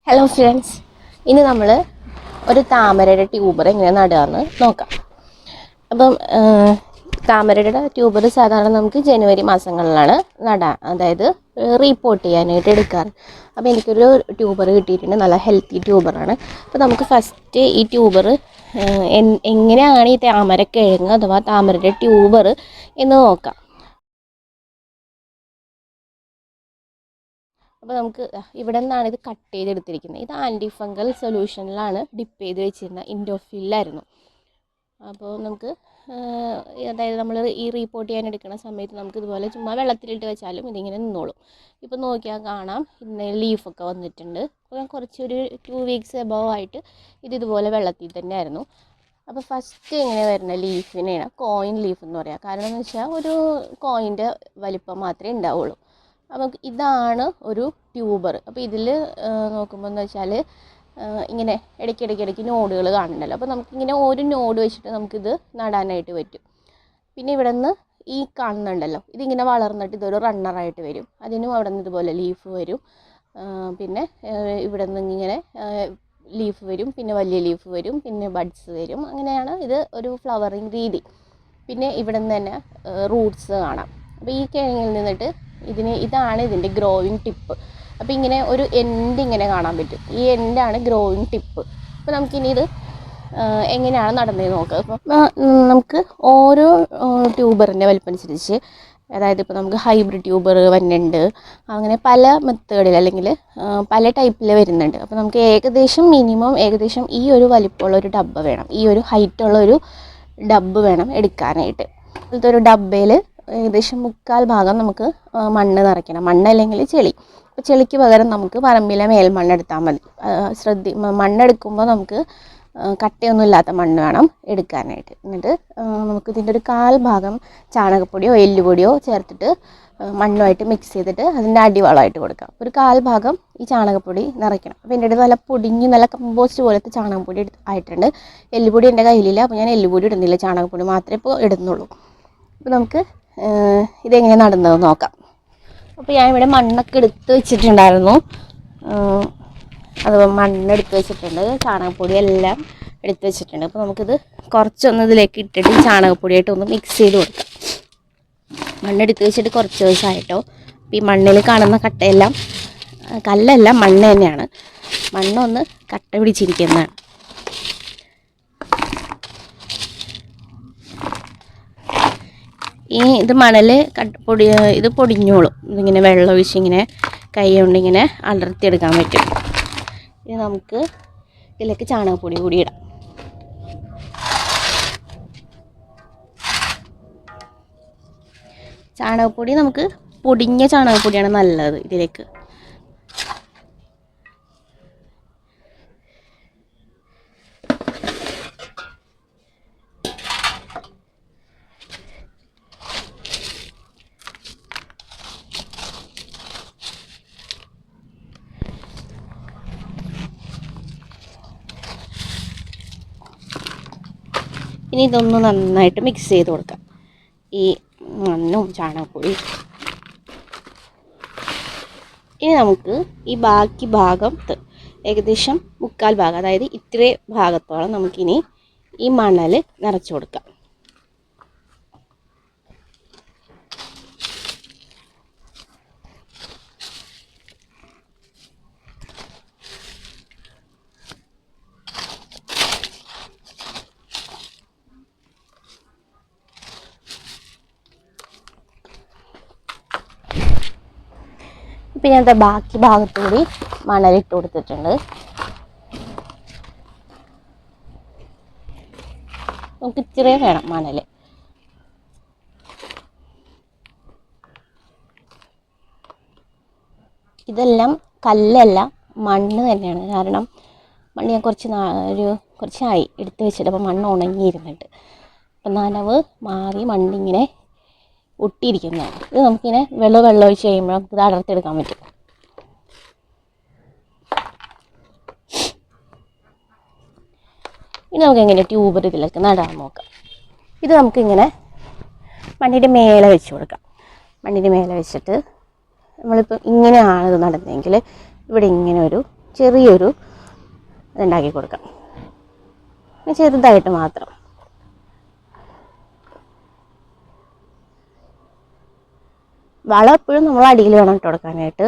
Hello friends, ഇന്ന് നമ്മൾ ഒരു താമരയുടെ ട്യൂബർ എങ്ങനെ നടുകയെന്ന് നോക്കാം. അപ്പം താമരയുടെ ട്യൂബർ സാധാരണ നമുക്ക് ജനുവരി മാസങ്ങളിലാണ് അതായത് റീപോർട്ട് ചെയ്യാനായിട്ട് എടുക്കാറ്. അപ്പോൾ എനിക്കൊരു ട്യൂബർ കിട്ടിയിട്ടുണ്ട്, നല്ല ഹെൽത്തി ട്യൂബറാണ്. അപ്പോൾ നമുക്ക് ഫസ്റ്റ് ഈ ട്യൂബർ എങ്ങനെയാണ് ഈ താമരക്കിഴങ്ങ് അഥവാ താമരയുടെ ട്യൂബർ എന്ന് നോക്കാം. അപ്പോൾ നമുക്ക് ഇവിടെ നിന്നാണ് ഇത് കട്ട് ചെയ്തെടുത്തിരിക്കുന്നത്. ഇത് ആൻറ്റി ഫംഗൽ സൊല്യൂഷനിലാണ് ഡിപ്പ് ചെയ്ത് വെച്ചിരുന്നത്, ഇൻഡോഫില്ലായിരുന്നു. അപ്പോൾ നമുക്ക് അതായത് നമ്മൾ ഈ റീപോർട്ട് ചെയ്യാൻ എടുക്കുന്ന സമയത്ത് നമുക്ക് ഇതുപോലെ ചുമ്മാ വെള്ളത്തിലിട്ട് വെച്ചാലും ഇതിങ്ങനെ നിന്നോളും. ഇപ്പോൾ നോക്കിയാൽ കാണാം, ഇന്ന് ലീഫൊക്കെ വന്നിട്ടുണ്ട്. അപ്പോൾ കുറച്ചൊരു 2 വീക്സ് എബവ് ആയിട്ട് ഇതുപോലെ വെള്ളത്തിൽ തന്നെ ആയിരുന്നു. അപ്പോൾ ഫസ്റ്റ് ഇങ്ങനെ വരുന്ന ലീഫിനെയാണ് കോയിൻ ലീഫ് എന്ന് പറയുക. കാരണം എന്ന് വെച്ചാൽ ഒരു കോയിൻ്റെ വലിപ്പം മാത്രമേ ഉണ്ടാവുള്ളൂ. അപ്പോൾ ഇതാണ് ഒരു ട്യൂബർ. അപ്പോൾ ഇതിൽ നോക്കുമ്പോൾ എന്ന് വെച്ചാൽ ഇങ്ങനെ ഇടയ്ക്കിടയ്ക്ക് നോഡുകൾ കാണുന്നുണ്ടല്ലോ. അപ്പോൾ നമുക്കിങ്ങനെ ഒരു നോഡ് വെച്ചിട്ട് നമുക്കിത് നടാനായിട്ട് പറ്റും. പിന്നെ ഇവിടെ നിന്ന് ഈ കാണുന്നുണ്ടല്ലോ, ഇതിങ്ങനെ വളർന്നിട്ട് ഇതൊരു റണ്ണറായിട്ട് വരും. അതിനും അവിടെ നിന്ന് ഇതുപോലെ ലീഫ് വരും. പിന്നെ ഇവിടെ നിന്ന് ഇങ്ങനെ ലീഫ് വരും, പിന്നെ വലിയ ലീഫ് വരും, പിന്നെ ബഡ്സ് വരും. അങ്ങനെയാണ് ഇത് ഒരു ഫ്ലവറിങ് രീതി. പിന്നെ ഇവിടെ നിന്ന് തന്നെ റൂട്ട്സ് കാണാം. അപ്പോൾ ഈ കിഴങ്ങിൽ നിന്നിട്ട് ഇതാണ് ഇതിൻ്റെ ഗ്രോയിങ് ടിപ്പ്. അപ്പോൾ ഇങ്ങനെ ഒരു എൻഡ് ഇങ്ങനെ കാണാൻ പറ്റും. ഈ എൻഡാണ് ഗ്രോയിങ് ടിപ്പ്. അപ്പോൾ നമുക്കിനി ഇത് എങ്ങനെയാണ് നടന്നത് നോക്കാം. അപ്പോൾ നമുക്ക് ഓരോ ട്യൂബറിൻ്റെ വലിപ്പം അനുസരിച്ച്, അതായത് ഇപ്പോൾ നമുക്ക് ഹൈബ്രിഡ് ട്യൂബർ വരുന്നുണ്ട്, അങ്ങനെ പല മെത്തേഡിൽ അല്ലെങ്കിൽ പല ടൈപ്പിൽ വരുന്നുണ്ട്. അപ്പോൾ നമുക്ക് ഏകദേശം ഈ ഒരു വലിപ്പമുള്ള ഒരു ഡബ്ബ വേണം, ഈ ഒരു ഹൈറ്റുള്ള ഒരു ഡബ്ബ് വേണം എടുക്കാനായിട്ട്. ഇതൊരു ഡബ്ബയിൽ ഏകദേശം 1/4 ഭാഗം നമുക്ക് മണ്ണ് നിറയ്ക്കണം, മണ്ണ് അല്ലെങ്കിൽ ചെളി. അപ്പോൾ ചെളിക്ക് പകരം നമുക്ക് പറമ്പിലെ മേൽമണ്ണ് എടുത്താൽ മതി. മണ്ണെടുക്കുമ്പോൾ നമുക്ക് കട്ടയൊന്നും ഇല്ലാത്ത മണ്ണ് വേണം എടുക്കാനായിട്ട്. എന്നിട്ട് നമുക്ക് ഇതിൻ്റെ ഒരു 1/4 ഭാഗം ചാണകപ്പൊടിയോ എല്ലുപൊടിയോ ചേർത്തിട്ട് മണ്ണുമായിട്ട് മിക്സ് ചെയ്തിട്ട് അതിൻ്റെ അടിവളമായിട്ട് കൊടുക്കാം. ഒരു 1/4 ഭാഗം ഈ ചാണകപ്പൊടി നിറയ്ക്കണം. അപ്പോൾ എൻ്റെ അടുത്ത് നല്ല പൊടിഞ്ഞ് നല്ല കമ്പോസ്റ്റ് പോലത്തെ ചാണകപ്പൊടി ആയിട്ടുണ്ട്. എല്ലുപൊടി എൻ്റെ കയ്യിലില്ല, അപ്പോൾ ഞാൻ എല്ലുപൊടി ഇടുന്നില്ല, ചാണകപ്പൊടി മാത്രമേ ഇപ്പോൾ ഇടുന്നുള്ളൂ. അപ്പോൾ നമുക്ക് ഇതെങ്ങനെ നടുന്നത് നോക്കാം. അപ്പോൾ ഞാൻ ഇവിടെ മണ്ണൊക്കെ എടുത്ത് വെച്ചിട്ടുണ്ടായിരുന്നു. അത് മണ്ണെടുത്ത് വെച്ചിട്ടുണ്ട്, ചാണകപ്പൊടി എല്ലാം എടുത്ത് വെച്ചിട്ടുണ്ട്. അപ്പോൾ നമുക്കിത് കുറച്ചൊന്ന് ഇതിലേക്ക് ഇട്ടിട്ട് ചാണകപ്പൊടിയായിട്ട് ഒന്ന് മിക്സ് ചെയ്ത് കൊടുക്കാം. മണ്ണെടുത്ത് വെച്ചിട്ട് കുറച്ച് ദിവസമായിട്ടോ. അപ്പോൾ ഈ മണ്ണിൽ കാണുന്ന കട്ടയെല്ലാം കല്ലല്ല, മണ്ണ് തന്നെയാണ്. മണ്ണൊന്ന് കട്ട പിടിച്ചിരിക്കുന്നതാണ്. ഇത് മണൽ ഇത് പൊടിഞ്ഞോളും. ഇതിങ്ങനെ വെള്ളം ഒഴിച്ച് ഇങ്ങനെ കൈ കൊണ്ട് ഇങ്ങനെ അടർത്തിയെടുക്കാൻ പറ്റും. ഇനി നമുക്ക് ഇതിലേക്ക് ചാണകപ്പൊടി കൂടി ഇടാം. ചാണകപ്പൊടി നമുക്ക് പൊടിഞ്ഞ ചാണകപ്പൊടിയാണ് നല്ലത് ഇതിലേക്ക്. ഇനി ഇതൊന്ന് നന്നായിട്ട് മിക്സ് ചെയ്ത് കൊടുക്കാം, ഈ മണ്ണും ചാണകപ്പൊടിയും. ഇനി നമുക്ക് ഈ ബാക്കി ഭാഗത്ത് ഏകദേശം 1/4 ഭാഗം, അതായത് ഇത്രയും ഭാഗത്തോളം നമുക്കിനി ഈ മണൽ നിറച്ച് കൊടുക്കാം. ഇപ്പം ഞാൻ ബാക്കി ഭാഗത്തുകൂടി മണലിട്ട് കൊടുത്തിട്ടുണ്ട്. നമുക്ക് ഇച്ചിരി വേണം മണൽ. ഇതെല്ലാം കല്ലല്ല, മണ്ണ് തന്നെയാണ്. കാരണം മണ്ണ് ഞാൻ കുറച്ചായി എടുത്ത് വെച്ചിട്ട്, അപ്പോൾ മണ്ണ് ഉണങ്ങിയിരുന്നിട്ട് അപ്പം നനവ് മാറി മണ്ണിങ്ങനെ ഒട്ടിയിരിക്കുന്നതാണ്. ഇത് നമുക്കിങ്ങനെ വെള്ളം ഒഴിച്ച് കഴിയുമ്പോൾ നമുക്കിത് അടർത്തിയെടുക്കാൻ പറ്റും. ഇനി നമുക്കെങ്ങനെ ട്യൂബർ ഇതിലേക്ക് നടാൻ നോക്കാം. ഇത് നമുക്കിങ്ങനെ മണ്ണിൻ്റെ മേലെ വെച്ച് കൊടുക്കാം. മണ്ണിൻ്റെ മേലെ വെച്ചിട്ട് നമ്മളിപ്പോൾ ഇങ്ങനെയാണ് ഇത് നടുന്നതെങ്കിൽ ഇവിടെ ഇങ്ങനെ ഒരു ചെറിയൊരു ഇതുണ്ടാക്കി കൊടുക്കാം, ചെറുതായിട്ട് മാത്രം. വളം എപ്പോഴും നമ്മൾ അടിയിൽ വേണം ഇട്ട് കൊടുക്കാനായിട്ട്.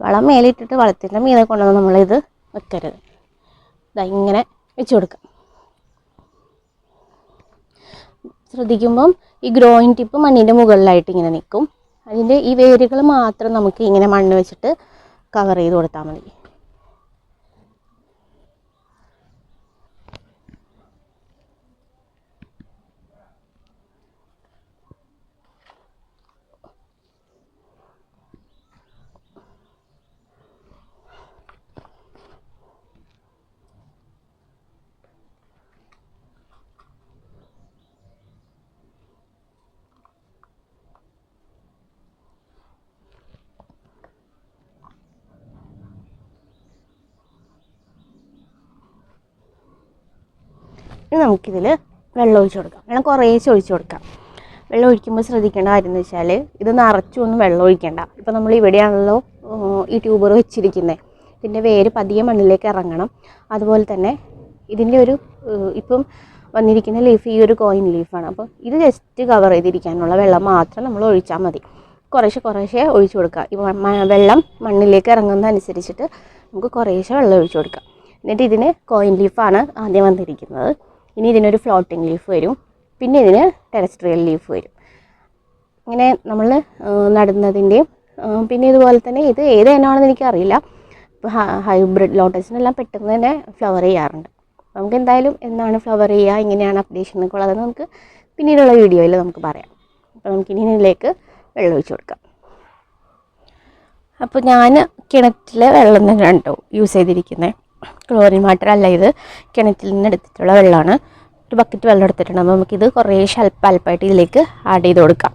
വളം മേലിട്ടിട്ട് വളത്തിൻ്റെ മീതെ കൊണ്ടുവന്ന് നമ്മളിത് വെക്കരുത്. ഇങ്ങനെ വെച്ച് കൊടുക്കാം. ശ്രദ്ധിക്കുമ്പം ഈ ഗ്രോയിങ് ടിപ്പ് മണ്ണിൻ്റെ മുകളിലായിട്ട് ഇങ്ങനെ നിൽക്കും. അതിൻ്റെ ഈ വേരുകൾ മാത്രം നമുക്ക് ഇങ്ങനെ മണ്ണ് വെച്ചിട്ട് കവർ ചെയ്ത് കൊടുത്താൽ മതി. ഇനി നമുക്കിതിൽ വെള്ളം ഒഴിച്ച് കൊടുക്കാം. വെള്ളം കുറേശ്ശെ ഒഴിച്ച് കൊടുക്കാം. വെള്ളം ഒഴിക്കുമ്പോൾ ശ്രദ്ധിക്കേണ്ട കാര്യം എന്ന് വെച്ചാൽ ഇത് നിറച്ചൊന്നും വെള്ളം ഒഴിക്കേണ്ട. ഇപ്പോൾ നമ്മൾ ഇവിടെയാണല്ലോ ഈ ട്യൂബർ വെച്ചിരിക്കുന്നത്. ഇതിൻ്റെ വേര് പതിയെ മണ്ണിലേക്ക് ഇറങ്ങണം. അതുപോലെ തന്നെ ഇതിൻ്റെ ഒരു ഇപ്പം വന്നിരിക്കുന്ന ലീഫ് ഈ ഒരു കോയിൻ ലീഫാണ്. അപ്പോൾ ഇത് ജസ്റ്റ് കവർ ചെയ്തിരിക്കാനുള്ള വെള്ളം മാത്രം നമ്മൾ ഒഴിച്ചാൽ മതി. കുറേശ്ശെ ഒഴിച്ച് കൊടുക്കുക. ഈ വെള്ളം മണ്ണിലേക്ക് ഇറങ്ങുന്നതനുസരിച്ചിട്ട് നമുക്ക് കുറേശ്ശെ വെള്ളം ഒഴിച്ച് കൊടുക്കാം. എന്നിട്ട് ഇതിന് കോയിൻ ലീഫാണ് ആദ്യം വന്നിരിക്കുന്നത്. ഇനി ഇതിനൊരു ഫ്ലോട്ടിംഗ് ലീഫ് വരും, പിന്നെ ഇതിന് ടെറസ്ട്രിയൽ ലീഫ് വരും. ഇങ്ങനെ നമ്മൾ നടുന്നതിൻ്റെയും പിന്നെ ഇതുപോലെ തന്നെ ഇത് ഏത് ഇനമാണെന്ന് എനിക്കറിയില്ല. ഇപ്പോൾ ഹൈബ്രിഡ് ലോട്ടസിനെല്ലാം പെട്ടെന്ന് തന്നെ ഫ്ലവർ ചെയ്യാറുണ്ട്. നമുക്ക് എന്തായാലും എന്നാണ് ഫ്ലവർ ചെയ്യുക, ഇങ്ങനെയാണ് അപ്ഡേഷൻ എന്നൊക്കെ ഉള്ളത് നമുക്ക് പിന്നീടുള്ള വീഡിയോയിൽ നമുക്ക് പറയാം. അപ്പോൾ നമുക്കിനി ഇതിലേക്ക് വെള്ളം ഒഴിച്ച് കൊടുക്കാം. അപ്പോൾ ഞാൻ കിണറ്റിലെ വെള്ളം തന്നെയാണ് കേട്ടോ യൂസ് ചെയ്തിരിക്കുന്നത്. ക്ലോറിൻ വാട്ടർ അല്ല, ഇത് കിണറ്റിൽ നിന്ന് എടുത്തിട്ടുള്ള വെള്ളമാണ്. ഒരു ബക്കറ്റ് വെള്ളം എടുത്തിട്ടുണ്ട്. അപ്പോൾ നമുക്കിത് കുറേശ്ശെ അല്പമായിട്ട് ഇതിലേക്ക് ആഡ് ചെയ്ത് കൊടുക്കാം.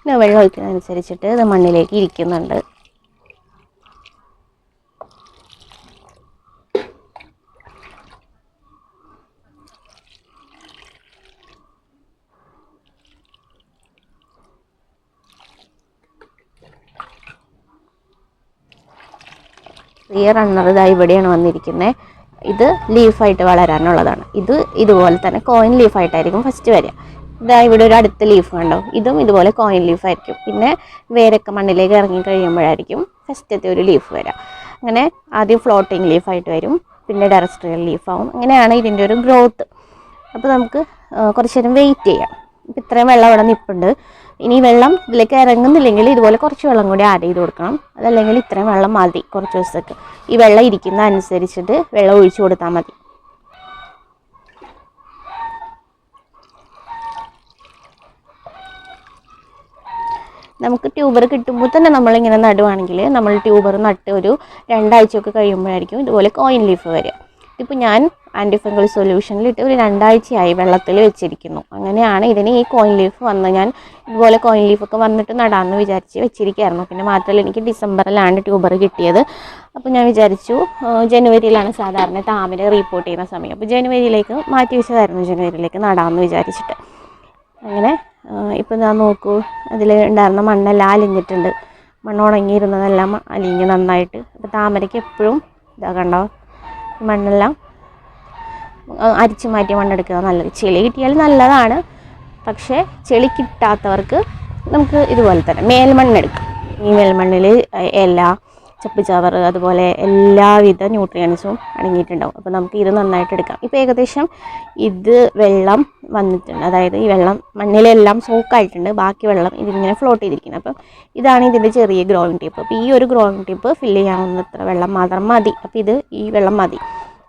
പിന്നെ വെള്ളം ഒഴിക്കുന്നതനുസരിച്ചിട്ട് ഇത് മണ്ണിലേക്ക് ഇരിക്കുന്നുണ്ട്. ഈ റണ്ണർ ഇതാ ഇവിടെയാണ് വന്നിരിക്കുന്നത്. ഇത് ലീഫായിട്ട് വളരാനുള്ളതാണ്. ഇത് ഇതുപോലെ തന്നെ കോയിൻ ലീഫായിട്ടായിരിക്കും ഫസ്റ്റ് വരിക. ഇതാ ഇവിടെ ഒരു അടുത്ത ലീഫ് കണ്ടോ, ഇതും ഇതുപോലെ കോയിൻ ലീഫായിരിക്കും. പിന്നെ വേരൊക്കെ മണ്ണിലേക്ക് ഇറങ്ങി കഴിയുമ്പോഴായിരിക്കും ഫസ്റ്റത്തെ ഒരു ലീഫ് വരിക. അങ്ങനെ ആദ്യം ഫ്ലോട്ടിങ് ലീഫായിട്ട് വരും, പിന്നെ ടെറസ്ട്രിയൽ ലീഫാവും. അങ്ങനെയാണ് ഇതിൻ്റെ ഒരു ഗ്രോത്ത്. അപ്പോൾ നമുക്ക് കുറച്ച് നേരം വെയിറ്റ് ചെയ്യാം. ഇപ്പോൾ ഇത്രയും വെള്ളം അവിടെ നിൽപ്പുണ്ട്. ഇനി വെള്ളം ഇതിലേക്ക് ഇറങ്ങുന്നില്ലെങ്കിൽ ഇതുപോലെ കുറച്ച് വെള്ളം കൂടി ആഡ് ചെയ്ത് കൊടുക്കണം. അതല്ലെങ്കിൽ ഇത്രയും വെള്ളം മതി കുറച്ച് ദിവസത്തേക്ക്. ഈ വെള്ളം ഇരിക്കുന്ന അനുസരിച്ചിട്ട് വെള്ളം ഒഴിച്ചു കൊടുത്താൽ മതി. നമുക്ക് ട്യൂബർ കിട്ടുമ്പോൾ തന്നെ നമ്മളിങ്ങനെ നടുവാണെങ്കിൽ നമ്മൾ ട്യൂബർ നട്ട് ഒരു 2 ആഴ്ചയൊക്കെ കഴിയുമ്പോഴായിരിക്കും ഇതുപോലെ കോയിൻ ലീഫ് വരിക. ഇപ്പോൾ ഞാൻ ആൻറ്റി ഫംഗൽ സൊല്യൂഷനിലിട്ട് ഒരു 2 ആഴ്ചയായി വെള്ളത്തിൽ വെച്ചിരിക്കുന്നു. അങ്ങനെയാണ് ഇതിന് ഈ കോയിൻ ലീഫ് വന്ന് ഞാൻ ഇതുപോലെ കോയിൻ ലീഫൊക്കെ വന്നിട്ട് നടാമെന്ന് വിചാരിച്ച് വെച്ചിരിക്കുകയായിരുന്നു. പിന്നെ മാത്രമല്ല എനിക്ക് ഡിസംബറിലാണ് ട്യൂബർ കിട്ടിയത്. അപ്പോൾ ഞാൻ വിചാരിച്ചു ജനുവരിയിലാണ് സാധാരണ താമര റീപ്പോർട്ട് ചെയ്യുന്ന സമയം. അപ്പോൾ ജനുവരിയിലേക്ക് മാറ്റി വെച്ചതായിരുന്നു, ജനുവരിയിലേക്ക് നടാമെന്ന് വിചാരിച്ചിട്ട്. അങ്ങനെ ഇപ്പം ഞാൻ നോക്കൂ, അതിൽ ഉണ്ടായിരുന്ന മണ്ണെല്ലാം അലിഞ്ഞിട്ടുണ്ട്. മണ്ണ് ഉണങ്ങിയിരുന്നതെല്ലാം അലിഞ്ഞ് നന്നായിട്ട്. അപ്പോൾ താമരയ്ക്ക് എപ്പോഴും ഇതാ കണ്ടോ, മണ്ണെല്ലാം അരിച്ചു മാറ്റി മണ്ണെടുക്കുക നല്ലത്. ചെളി കിട്ടിയാൽ നല്ലതാണ്, പക്ഷേ ചെളി കിട്ടാത്തവർക്ക് നമുക്ക് ഇതുപോലെ തന്നെ മേൽമണ്ണെടുക്കാം. ഈ മേൽമണ്ണിൽ ഇല, ചപ്പുചവറ്, അതുപോലെ എല്ലാവിധ ന്യൂട്രിയൻസും അടങ്ങിയിട്ടുണ്ടാവും. അപ്പോൾ നമുക്ക് ഇത് നന്നായിട്ട് എടുക്കാം. ഇപ്പോൾ ഏകദേശം ഇത് വെള്ളം വന്നിട്ടുണ്ട്, അതായത് ഈ വെള്ളം മണ്ണിലെല്ലാം സോക്കായിട്ടുണ്ട്. ബാക്കി വെള്ളം ഇതിങ്ങനെ ഫ്ലോട്ട് ചെയ്തിരിക്കുന്നത്. അപ്പം ഇതാണ് ഇതിൻ്റെ ചെറിയ ഗ്രോയിങ് ടിപ്പ്. അപ്പോൾ ഈ ഒരു ഗ്രോയിങ് ടിപ്പ് ഫില്ല് ചെയ്യാവുന്നത്ര വെള്ളം മാത്രം മതി. അപ്പോൾ ഇത് ഈ വെള്ളം മതി.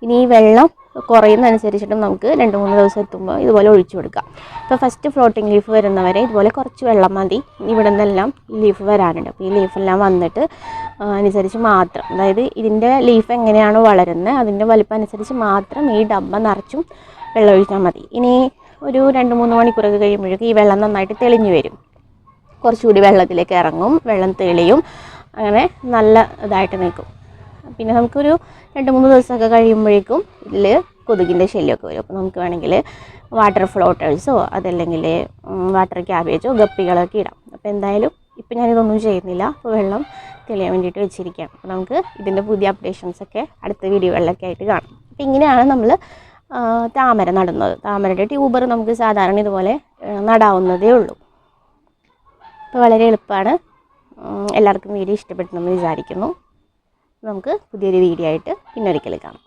ഇനി ഈ വെള്ളം കുറയുന്നതനുസരിച്ചിട്ടും നമുക്ക് 2-3 ദിവസം എത്തുമ്പോൾ ഇതുപോലെ ഒഴിച്ചു കൊടുക്കാം. അപ്പോൾ ഫസ്റ്റ് ഫ്ലോട്ടിംഗ് ലീഫ് വരുന്നവരെ ഇതുപോലെ കുറച്ച് വെള്ളം മതി. ഇവിടെ നിന്നെല്ലാം ലീഫ് വരാനുണ്ട്. അപ്പോൾ ഈ ലീഫെല്ലാം വന്നിട്ട് അനുസരിച്ച് മാത്രം, അതായത് ഇതിൻ്റെ ലീഫ് എങ്ങനെയാണോ വളരുന്നത് അതിൻ്റെ വലിപ്പം അനുസരിച്ച് മാത്രം ഈ ഡബ്ബ നിറച്ചും വെള്ളം ഒഴിച്ചാൽ മതി. ഇനി ഒരു 2-3 മണിക്കൂറൊക്കെ കഴിയുമ്പോഴേക്കും ഈ വെള്ളം നന്നായിട്ട് തെളിഞ്ഞു വരും. കുറച്ചുകൂടി വെള്ളത്തിലേക്ക് ഇറങ്ങും, വെള്ളം തെളിയും, അങ്ങനെ നല്ല ഇതായിട്ട് നിൽക്കും. പിന്നെ നമുക്കൊരു 2-3 ദിവസമൊക്കെ കഴിയുമ്പോഴേക്കും ഇതിൽ കൊതുകിൻ്റെ ശല്യമൊക്കെ വരും. അപ്പോൾ നമുക്ക് വേണമെങ്കിൽ വാട്ടർ ഫ്ലോട്ടേഴ്സോ അതല്ലെങ്കിൽ വാട്ടർ ക്യാബേജോ ഗപ്പികളൊക്കെ ഇടാം. അപ്പോൾ എന്തായാലും ഇപ്പം ഞാനിതൊന്നും ചെയ്യുന്നില്ല, അപ്പോൾ വെള്ളം തെളിയാൻ വേണ്ടിയിട്ട് വെച്ചിരിക്കുകയാണ്. അപ്പോൾ നമുക്ക് ഇതിൻ്റെ പുതിയ അപ്ഡേഷൻസൊക്കെ അടുത്ത വീഡിയോകളിലൊക്കെ ആയിട്ട് കാണാം. അപ്പോൾ ഇങ്ങനെയാണ് നമ്മൾ താമര നടുന്നത്. താമരയുടെ ട്യൂബർ നമുക്ക് സാധാരണ ഇതുപോലെ നടാവുന്നതേ ഉള്ളൂ. അപ്പോൾ വളരെ എളുപ്പമാണ്. എല്ലാവർക്കും വീഡിയോ ഇഷ്ടപ്പെട്ടെന്ന് വിചാരിക്കുന്നു. നമുക്ക് പുതിയൊരു വീഡിയോ ആയിട്ട് പിന്നൊരിക്കൽ കാണാം.